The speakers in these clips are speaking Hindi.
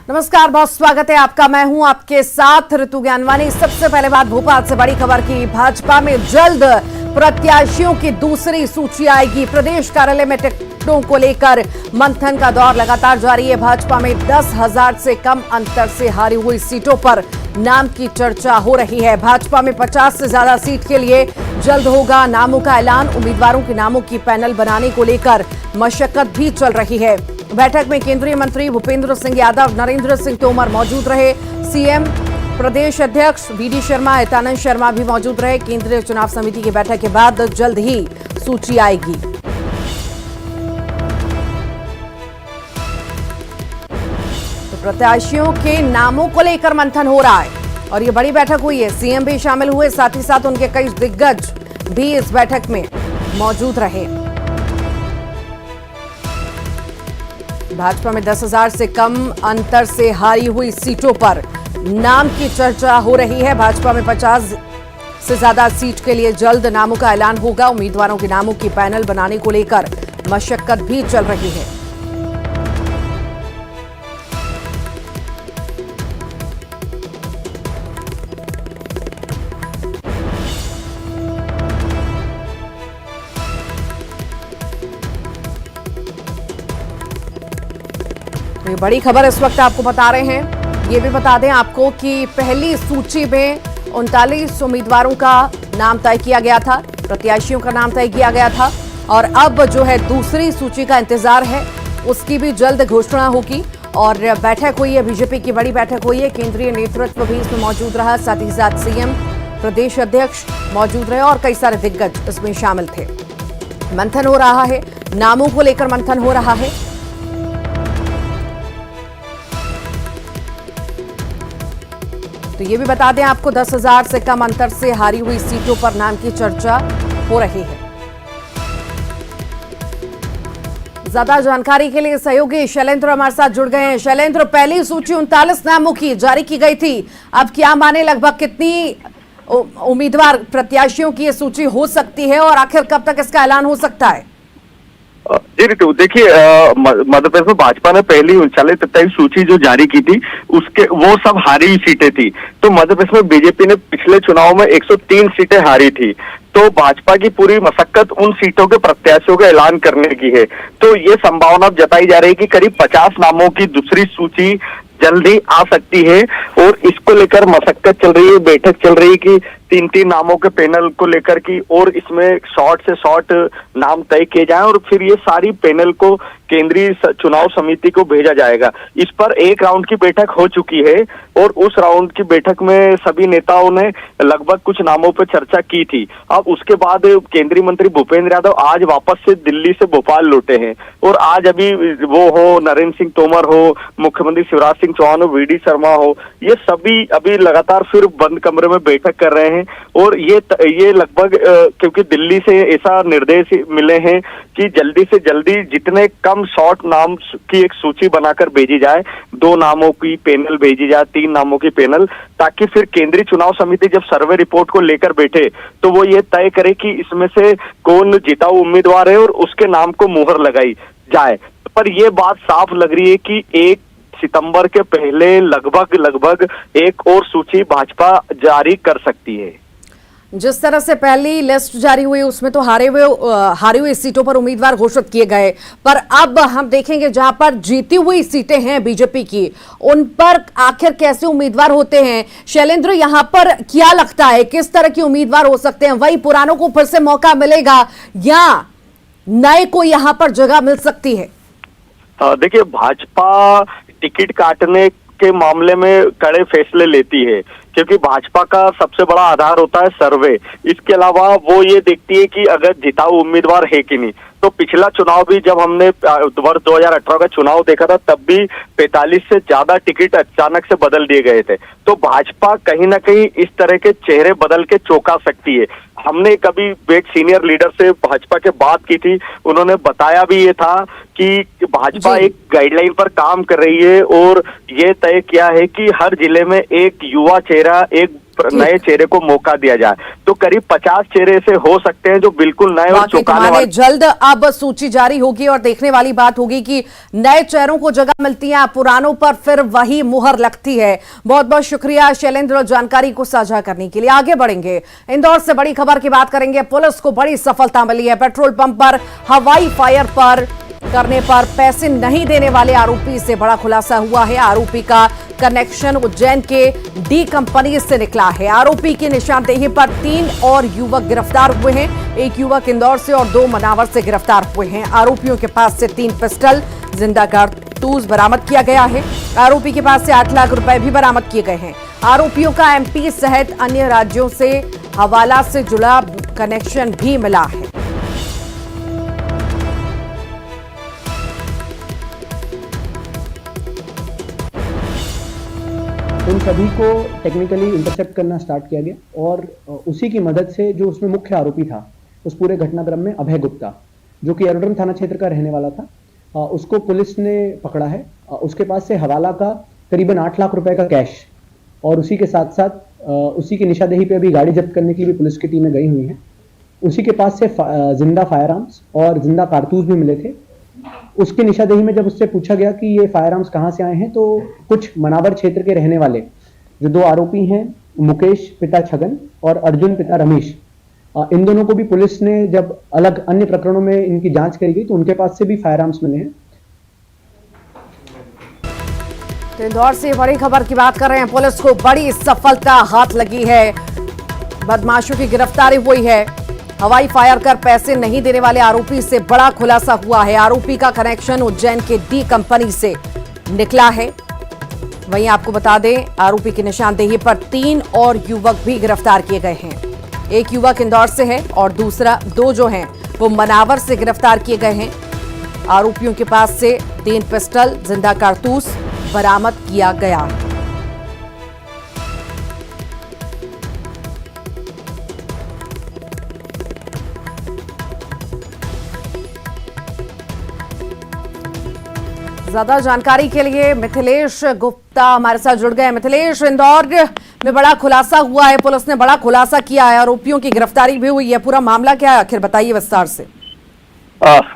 नमस्कार, बहुत स्वागत है आपका। मैं हूं आपके साथ ऋतु ज्ञानवानी। सबसे पहले बात भोपाल से बड़ी खबर की। भाजपा में जल्द प्रत्याशियों की दूसरी सूची आएगी। प्रदेश कार्यालय में टिकटों को लेकर मंथन का दौर लगातार जारी है। भाजपा में 10,000 से कम अंतर से हारी हुई सीटों पर नाम की चर्चा हो रही है। भाजपा में 50 से ज्यादा सीट के लिए जल्द होगा नामों का ऐलान। उम्मीदवारों के नामों की पैनल बनाने को लेकर मशक्कत भी चल रही है। बैठक में केंद्रीय मंत्री भूपेंद्र सिंह यादव, नरेंद्र सिंह तोमर मौजूद रहे। सीएम प्रदेश अध्यक्ष वीडी शर्मा, हितानंद शर्मा भी मौजूद रहे। केंद्रीय चुनाव समिति की बैठक के बाद जल्द ही सूची आएगी। तो प्रत्याशियों के नामों को लेकर मंथन हो रहा है और ये बड़ी बैठक हुई है। सीएम भी शामिल हुए, साथ ही साथ उनके कई दिग्गज भी इस बैठक में मौजूद रहे। भाजपा में 10,000 से कम अंतर से हारी हुई सीटों पर नाम की चर्चा हो रही है। भाजपा में 50 से ज्यादा सीट के लिए जल्द नामों का ऐलान होगा। उम्मीदवारों के नामों की पैनल बनाने को लेकर मशक्कत भी चल रही है। ये बड़ी खबर इस वक्त आपको बता रहे हैं। ये भी बता दें आपको कि पहली सूची में 39 उम्मीदवारों का नाम तय किया गया था, प्रत्याशियों का नाम तय किया गया था और अब जो है दूसरी सूची का इंतजार है, उसकी भी जल्द घोषणा होगी। और बैठक हुई है, बीजेपी की बड़ी बैठक हुई है। केंद्रीय नेतृत्व भी इसमें मौजूद रहा, साथ ही साथ सीएम, प्रदेश अध्यक्ष मौजूद रहे और कई सारे दिग्गज इसमें शामिल थे। मंथन हो रहा है, नामों को लेकर मंथन हो रहा है। तो ये भी बता दें आपको 10,000 से कम अंतर से हारी हुई सीटों पर नाम की चर्चा हो रही है। ज्यादा जानकारी के लिए सहयोगी शैलेंद्र हमारे साथ जुड़ गए हैं। शैलेंद्र, पहली सूची 39 नामों की जारी की गई थी, अब क्या माने लगभग कितनी उम्मीदवार प्रत्याशियों की ये सूची हो सकती है और आखिर कब तक इसका ऐलान हो सकता है? जी रितु, देखिए मध्य प्रदेश में भाजपा ने पहली 39 सूची जो जारी की थी उसके वो सब हारी हुई सीटें थी। तो मध्य प्रदेश में बीजेपी ने पिछले चुनाव में 103 सीटें हारी थी। तो भाजपा की पूरी मशक्कत उन सीटों के प्रत्याशियों का ऐलान करने की है। तो ये संभावना जताई जा रही है कि करीब 50 नामों की दूसरी सूची जल्दी आ सकती है और इसको लेकर मशक्कत चल रही है, बैठक चल रही है कि 3-3 नामों के पैनल को लेकर की और इसमें शॉर्ट से शॉर्ट नाम तय किए जाएं और फिर ये सारी पैनल को केंद्रीय चुनाव समिति को भेजा जाएगा। इस पर एक राउंड की बैठक हो चुकी है और उस राउंड की बैठक में सभी नेताओं ने लगभग कुछ नामों पर चर्चा की थी। अब उसके बाद केंद्रीय मंत्री भूपेंद्र यादव आज वापस से दिल्ली से भोपाल लौटे हैं और आज अभी वो हो नरेंद्र सिंह तोमर हो, मुख्यमंत्री शिवराज सिंह चौहान हो, वीडी शर्मा हो, ये सभी अभी लगातार फिर बंद कमरे में बैठक कर रहे हैं। और ये लगभग क्योंकि दिल्ली से ऐसा निर्देश मिले हैं कि जल्दी से जल्दी जितने कम शॉर्ट नाम की एक सूची बनाकर भेजी जाए, 2 नामों की पैनल भेजी जाए, 3 नामों की पैनल, ताकि फिर केंद्रीय चुनाव समिति जब सर्वे रिपोर्ट को लेकर बैठे तो वो ये तय करे कि इसमें से कौन जिताऊ उम्मीदवार है और उसके नाम को मुहर लगाई जाए। पर ये बात साफ लग रही है कि 1 सितंबर के पहले लगभग एक और सूची भाजपा जारी कर सकती है। जिस तरह से पहली लिस्ट जारी हुई उसमें तो हारी हुई सीटों पर उम्मीदवार घोषित किए गए, पर अब हम देखेंगे जहां पर जीती हुई सीटें हैं बीजेपी की, उन पर आखिर कैसे उम्मीदवार होते हैं? शैलेंद्र, यहां पर क्या लगता है किस तरह के उम्मीदवार हो सकते हैं? वही पुरानों को फिर से मौका मिलेगा या नए को यहां पर जगह मिल सकती है? देखिए, भाजपा टिकट काटने के मामले में कड़े फैसले लेती है क्योंकि भाजपा का सबसे बड़ा आधार होता है सर्वे। इसके अलावा वो ये देखती है कि अगर जिताऊ उम्मीदवार है कि नहीं। तो पिछला चुनाव भी जब हमने वर्ष 2018 का चुनाव देखा था तब भी 45 से ज्यादा टिकट अचानक से बदल दिए गए थे। तो भाजपा कहीं ना कहीं इस तरह के चेहरे बदल के चौंका सकती है। हमने कभी एक सीनियर लीडर से भाजपा के बात की थी, उन्होंने बताया भी ये था कि भाजपा एक गाइडलाइन पर काम कर रही है और ये तय किया है कि हर जिले में एक युवा चेहरा, एक नए चेहरे को मौका दिया जाए। तो करीब 50 चेहरे से हो सकते हैं जो बिल्कुल नए और चौंकाने वाले। जल्द अब सूची जारी होगी और देखने वाली बात होगी कि नए चेहरों को जगह मिलती है, पुरानों पर फिर वही मुहर लगती है। बहुत बहुत शुक्रिया शैलेंद्र जानकारी को साझा करने के लिए। आगे बढ़ेंगे, इंदौर से बड़ी खबर की बात करेंगे। पुलिस को बड़ी सफलता मिली है। पेट्रोल पंप पर हवाई फायर करने पर पैसे नहीं देने वाले आरोपी से बड़ा खुलासा हुआ है। आरोपी का कनेक्शन उज्जैन के डी कंपनी से निकला है। आरोपी की निशानदेही पर 3 और युवक गिरफ्तार हुए हैं। एक युवक इंदौर से और 2 मनावर से गिरफ्तार हुए हैं। आरोपियों के पास से 3 पिस्टल, जिंदा कारतूस बरामद किया गया है। आरोपी के पास से 8 लाख रुपए भी बरामद किए गए हैं। आरोपियों का एमपी सहित अन्य राज्यों से हवाला से जुड़ा कनेक्शन भी मिला है। उन सभी को टेक्निकली इंटरसेप्ट करना स्टार्ट किया गया और उसी की मदद से जो उसमें मुख्य आरोपी था उस पूरे घटनाक्रम में, अभय गुप्ता, जो कि एरोड्रम थाना क्षेत्र का रहने वाला था, उसको पुलिस ने पकड़ा है। उसके पास से हवाला का करीबन 8 लाख रुपए का कैश और उसी के साथ साथ उसी की निशानदेही पे अभी गाड़ी जब्त करने के लिए भी पुलिस की टीमें गई हुई हैं। उसी के पास से जिंदा फायर आर्म्स और जिंदा कारतूस भी मिले थे। उसकी निशानदेही में जब उससे पूछा गया कि ये फायर आर्म्स कहाँ से आए हैं, तो कुछ मनावर क्षेत्र के रहने वाले जो 2 आरोपी हैं, मुकेश पिता छगन और अर्जुन पिता रमेश, इन दोनों को भी पुलिस ने जब अलग अन्य प्रकरणों में इनकी जांच करी गई तो उनके पास से भी फायर आर्म्स मिले हैं। तो इंदौर से बड़ी खबर की बात कर रहे हैं। पुलिस को बड़ी सफलता हाथ लगी है। बदमाशों की गिरफ्तारी हुई है। हवाई फायर कर पैसे नहीं देने वाले आरोपी से बड़ा खुलासा हुआ है। आरोपी का कनेक्शन उज्जैन के डी कंपनी से निकला है। वहीं आपको बता दें, आरोपी की निशानदेही पर 3 और युवक भी गिरफ्तार किए गए हैं। एक युवक इंदौर से है और 2 जो हैं वो मनावर से गिरफ्तार किए गए हैं। आरोपियों के पास से 3 पिस्टल, जिंदा कारतूस बरामद किया गया। ज्यादा जानकारी के लिए मिथिलेश गुप्ता हमारे साथ जुड़ गए। मिथिलेश, इंदौर में बड़ा खुलासा हुआ है, पुलिस ने बड़ा खुलासा किया है, आरोपियों की गिरफ्तारी भी हुई है। पूरा मामला क्या है आखिर, बताइए विस्तार से।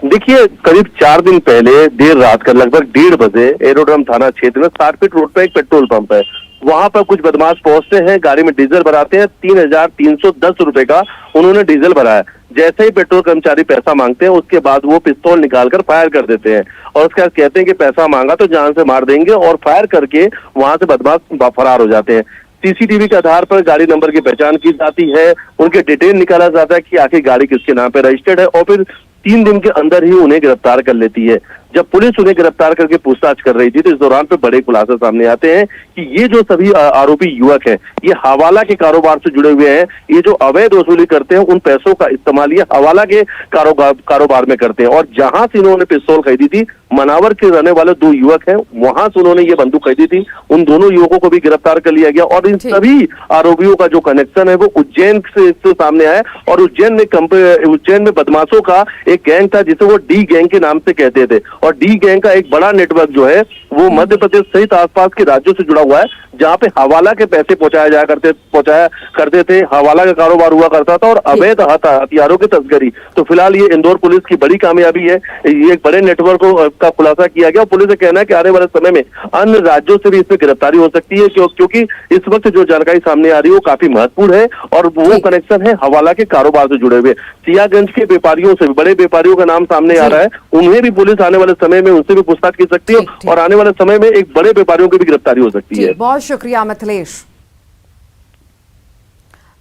देखिए, करीब 4 दिन पहले देर रात का लगभग 1:30 बजे एरोड्रम थाना क्षेत्र में 60 फीट रोड पर एक पेट्रोल पंप है। वहां पर कुछ बदमाश पहुंचते हैं, गाड़ी में डीजल भराते हैं। 3,310 रुपए का उन्होंने डीजल भराया। जैसे ही पेट्रोल कर्मचारी पैसा मांगते हैं, उसके बाद वो पिस्तौल निकालकर फायर कर देते हैं और उसके बाद कहते हैं कि पैसा मांगा तो जान से मार देंगे, और फायर करके वहां से बदमाश फरार हो जाते हैं। सीसीटीवी के आधार पर गाड़ी नंबर की पहचान की जाती है, उनके डिटेल निकाला जाता है कि आखिर गाड़ी किसके नाम पे रजिस्टर्ड है, और फिर 3 दिन के अंदर ही उन्हें गिरफ्तार कर लेती है। जब पुलिस उन्हें गिरफ्तार करके पूछताछ कर रही थी तो इस दौरान पे बड़े खुलासे सामने आते हैं कि ये जो सभी आरोपी युवक हैं, ये हवाला के कारोबार से जुड़े हुए हैं। ये जो अवैध वसूली करते हैं, उन पैसों का इस्तेमाल ये हवाला के कारोबार में करते हैं। और जहां से इन्होंने पिस्तौल खरीदी थी, मनावर के रहने वाले 2 युवक हैं, वहां से उन्होंने ये बंदूक खरीदी थी। उन दोनों युवकों को भी गिरफ्तार कर लिया गया और इन सभी आरोपियों का जो कनेक्शन है वो उज्जैन से सामने आया। और उज्जैन में बदमाशों का एक गैंग था जिसे वो डी गैंग के नाम से कहते थे, और डी गैंग का एक बड़ा नेटवर्क जो है वो मध्य प्रदेश सहित आसपास के राज्यों से जुड़ा हुआ है, जहां पे हवाला के पैसे पहुंचाया करते थे, हवाला का कारोबार हुआ करता था और अवैध हथियारों की तस्करी। तो फिलहाल ये इंदौर पुलिस की बड़ी कामयाबी है। ये एक बड़े नेटवर्क का खुलासा किया गया। पुलिस का कहना है कि आने वाले समय में अन्य राज्यों से भी इसमें गिरफ्तारी हो सकती है, क्योंकि इस वक्त जो जानकारी सामने आ रही है वो काफी महत्वपूर्ण है और वो कनेक्शन है हवाला के कारोबार से जुड़े हुए। सियागंज के व्यापारियों से, बड़े व्यापारियों का नाम सामने आ रहा है, उन्हें भी पुलिस आने वाले समय में उनसे भी पूछताछ की सकती है और आने वाले समय में एक बड़े व्यापारियों की भी गिरफ्तारी हो सकती है। बहुत शुक्रिया मिथिलेश।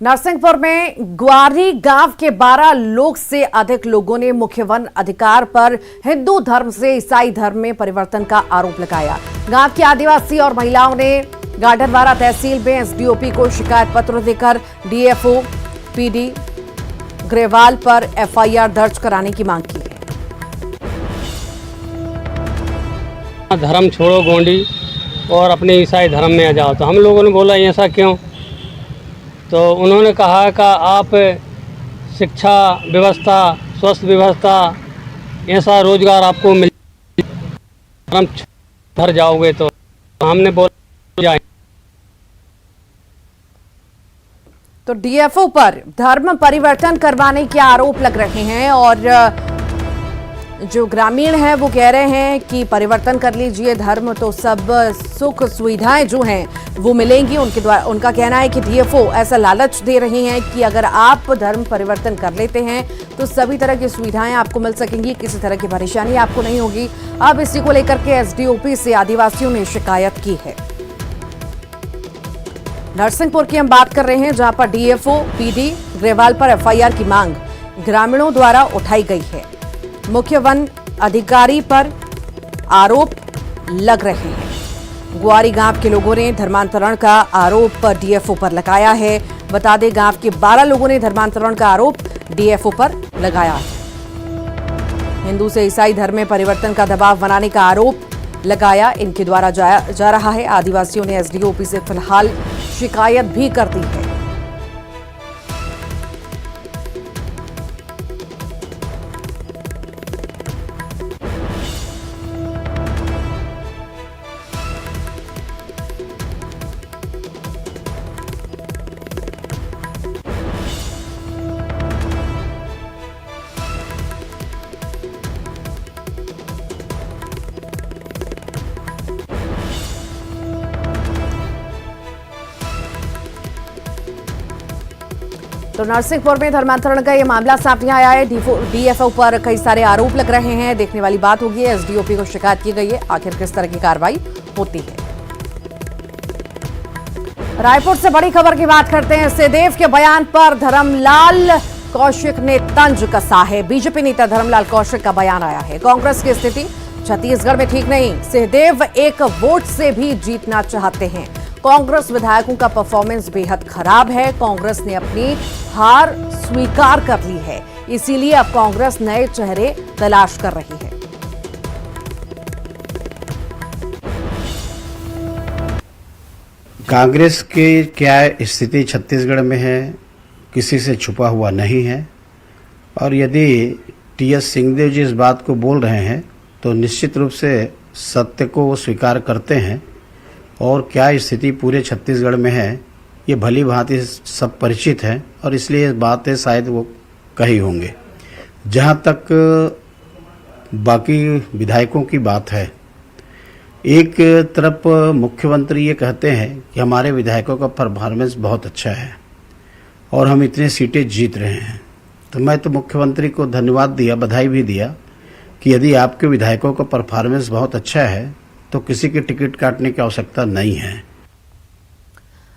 नरसिंहपुर में ग्वारी गांव के 12 लोग से अधिक लोगों ने मुख्य वन अधिकार पर हिंदू धर्म से ईसाई धर्म में परिवर्तन का आरोप लगाया। गांव के आदिवासी और महिलाओं ने गाडरवारा तहसील में एसडीओपी को शिकायत पत्र देकर डीएफओ पीडी ग्रेवाल पर एफआईआर दर्ज कराने की मांग की है। धर्म छोड़ो गोंडी और अपने ईसाई धर्म में आ जाओ। तो हम लोगों ने बोला ऐसा क्यों? तो उन्होंने कहा कि आप शिक्षा व्यवस्था, स्वास्थ्य व्यवस्था, ऐसा रोजगार आपको मिल, धर्म घर जाओगे तो हमने बोला जाए। तो डीएफओ पर धर्म परिवर्तन करवाने के आरोप लग रहे हैं और जो ग्रामीण हैं वो कह रहे हैं कि परिवर्तन कर लीजिए धर्म तो सब सुख सुविधाएं जो हैं वो मिलेंगी। उनका कहना है कि डीएफओ ऐसा लालच दे रही हैं कि अगर आप धर्म परिवर्तन कर लेते हैं तो सभी तरह की सुविधाएं आपको मिल सकेंगी, किसी तरह की परेशानी आपको नहीं होगी। अब इसी को लेकर के एसडीओपी से आदिवासियों ने शिकायत की है। नरसिंहपुर की हम बात कर रहे हैं जहां पर डीएफओ पीडी ग्रेवाल पर एफआईआर की मांग ग्रामीणों द्वारा उठाई गई है। मुख्य वन अधिकारी पर आरोप लग रहे हैं। गुआरी गांव के लोगों ने धर्मांतरण का आरोप डीएफओ पर लगाया है। बता दें गांव के 12 लोगों ने धर्मांतरण का आरोप डीएफओ पर लगाया है। हिंदू से ईसाई धर्म में परिवर्तन का दबाव बनाने का आरोप लगाया इनके द्वारा जा रहा है। आदिवासियों ने एसडीओपी से फिलहाल शिकायत भी कर दी है। तो नरसिंहपुर में धर्मांतरण का ये मामला सामने आया है। डीएफओ पर कई सारे आरोप लग रहे हैं। देखने वाली बात होगी एसडीओपी को शिकायत की गई है, आखिर किस तरह की कार्रवाई होती है। रायपुर से बड़ी खबर की बात करते हैं। सहदेव के बयान पर धर्मलाल कौशिक ने तंज कसा है। बीजेपी नेता धर्मलाल कौशिक का बयान आया है। कांग्रेस की स्थिति छत्तीसगढ़ में ठीक नहीं, सहदेव एक वोट से भी जीतना चाहते हैं। कांग्रेस विधायकों का परफॉर्मेंस बेहद खराब है। कांग्रेस ने अपनी हार स्वीकार कर ली है, इसीलिए अब कांग्रेस नए चेहरे तलाश कर रही है। कांग्रेस की क्या स्थिति छत्तीसगढ़ में है किसी से छुपा हुआ नहीं है, और यदि टीएस सिंहदेव जी इस बात को बोल रहे हैं तो निश्चित रूप से सत्य को वो स्वीकार करते हैं। और क्या स्थिति पूरे छत्तीसगढ़ में है ये भली भांति सब परिचित है, और इसलिए बातें शायद वो कही होंगे। जहाँ तक बाकी विधायकों की बात है, एक तरफ मुख्यमंत्री ये कहते हैं कि हमारे विधायकों का परफॉर्मेंस बहुत अच्छा है और हम इतने सीटें जीत रहे हैं, तो मैं तो मुख्यमंत्री को धन्यवाद दिया, बधाई भी दिया कि यदि आपके विधायकों का परफॉर्मेंस बहुत अच्छा है तो किसी की टिकट काटने की आवश्यकता नहीं है।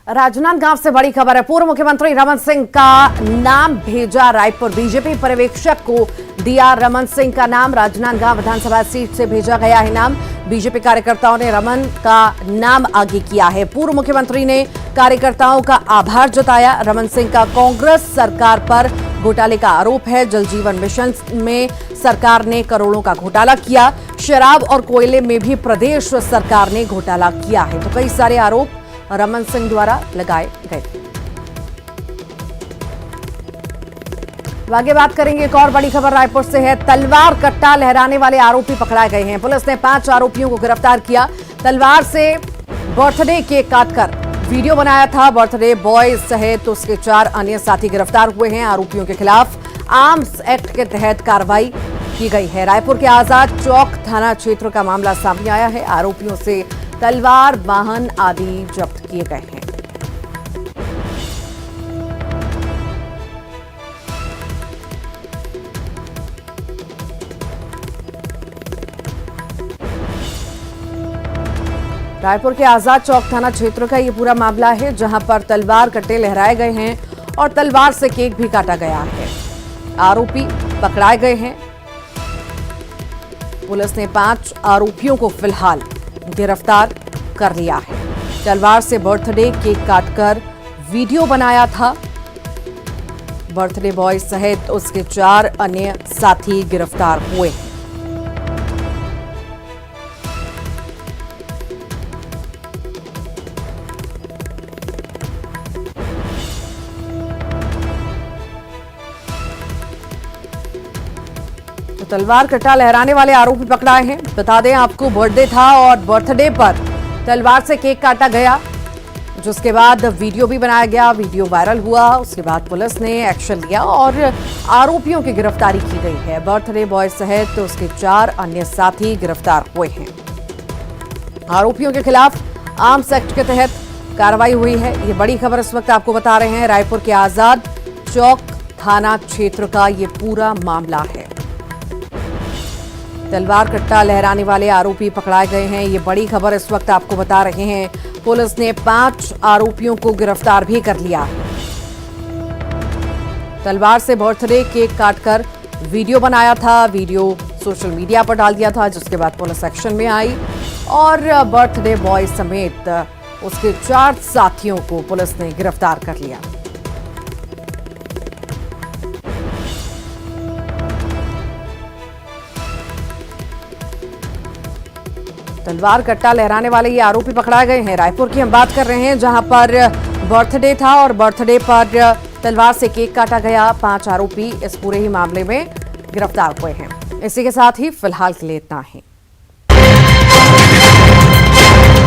राजनांदगांव से बड़ी खबर है। पूर्व मुख्यमंत्री रमन सिंह का नाम भेजा रायपुर। बीजेपी पर्यवेक्षक को दिया रमन सिंह का नाम। राजनांदगांव विधानसभा सीट से भेजा गया है नाम। बीजेपी कार्यकर्ताओं ने रमन का नाम आगे किया है। पूर्व मुख्यमंत्री ने कार्यकर्ताओं का आभार जताया। रमन सिंह का कांग्रेस सरकार पर घोटाले का आरोप है। जल जीवन मिशन में सरकार ने करोड़ों का घोटाला किया। शराब और कोयले में भी प्रदेश सरकार ने घोटाला किया है। तो कई सारे आरोप रमन सिंह द्वारा लगाए गए थे। आगे बात करेंगे। एक और बड़ी खबर रायपुर से है। तलवार कट्टा लहराने वाले आरोपी पकड़ाए गए हैं। पुलिस ने 5 आरोपियों को गिरफ्तार किया। तलवार से बर्थडे केक काटकर वीडियो बनाया था। बर्थडे बॉय सहित उसके 4 अन्य साथी गिरफ्तार हुए हैं। आरोपियों के खिलाफ आर्म्स एक्ट के तहत कार्रवाई की गई है। रायपुर के आजाद चौक थाना क्षेत्र का मामला सामने आया है। आरोपियों से तलवार, वाहन आदि जब्त किए गए हैं। रायपुर के आजाद चौक थाना क्षेत्र का ये पूरा मामला है, जहां पर तलवार कट्टे लहराए गए हैं और तलवार से केक भी काटा गया है। आरोपी पकड़ाए गए हैं। पुलिस ने 5 आरोपियों को फिलहाल गिरफ्तार कर लिया है। तलवार से बर्थडे केक काटकर वीडियो बनाया था। बर्थडे बॉय सहित उसके 4 अन्य साथी गिरफ्तार हुए हैं। तलवार कट्टा लहराने वाले आरोपी पकड़ाए हैं। बता दें आपको, बर्थडे था और बर्थडे पर तलवार से केक काटा गया। जिसके बाद वीडियो भी बनाया गया, वीडियो वायरल हुआ। उसके बाद पुलिस ने एक्शन लिया और आरोपियों की गिरफ्तारी की गई है। बर्थडे बॉय सहित उसके 4 अन्य साथी गिरफ्तार हुए हैं। आरोपियों के खिलाफ आर्म्स एक्ट के तहत कार्रवाई हुई है। ये बड़ी खबर इस वक्त आपको बता रहे हैं। रायपुर के आजाद चौक थाना क्षेत्र का ये पूरा मामला है। तलवार कट्टा लहराने वाले आरोपी पकड़ाए गए हैं। ये बड़ी खबर इस वक्त आपको बता रहे हैं। पुलिस ने 5 आरोपियों को गिरफ्तार भी कर लिया। तलवार से बर्थडे केक काटकर वीडियो बनाया था, वीडियो सोशल मीडिया पर डाल दिया था, जिसके बाद पुलिस एक्शन में आई और बर्थडे बॉय समेत उसके 4 साथियों को पुलिस ने गिरफ्तार कर लिया। तलवार कट्टा लहराने वाले ये आरोपी पकड़ाए गए हैं। रायपुर की हम बात कर रहे हैं, जहां पर बर्थडे था और बर्थडे पर तलवार से केक काटा गया। 5 आरोपी इस पूरे ही मामले में गिरफ्तार हुए हैं। इसी के साथ ही फिलहाल के लिए इतना ही।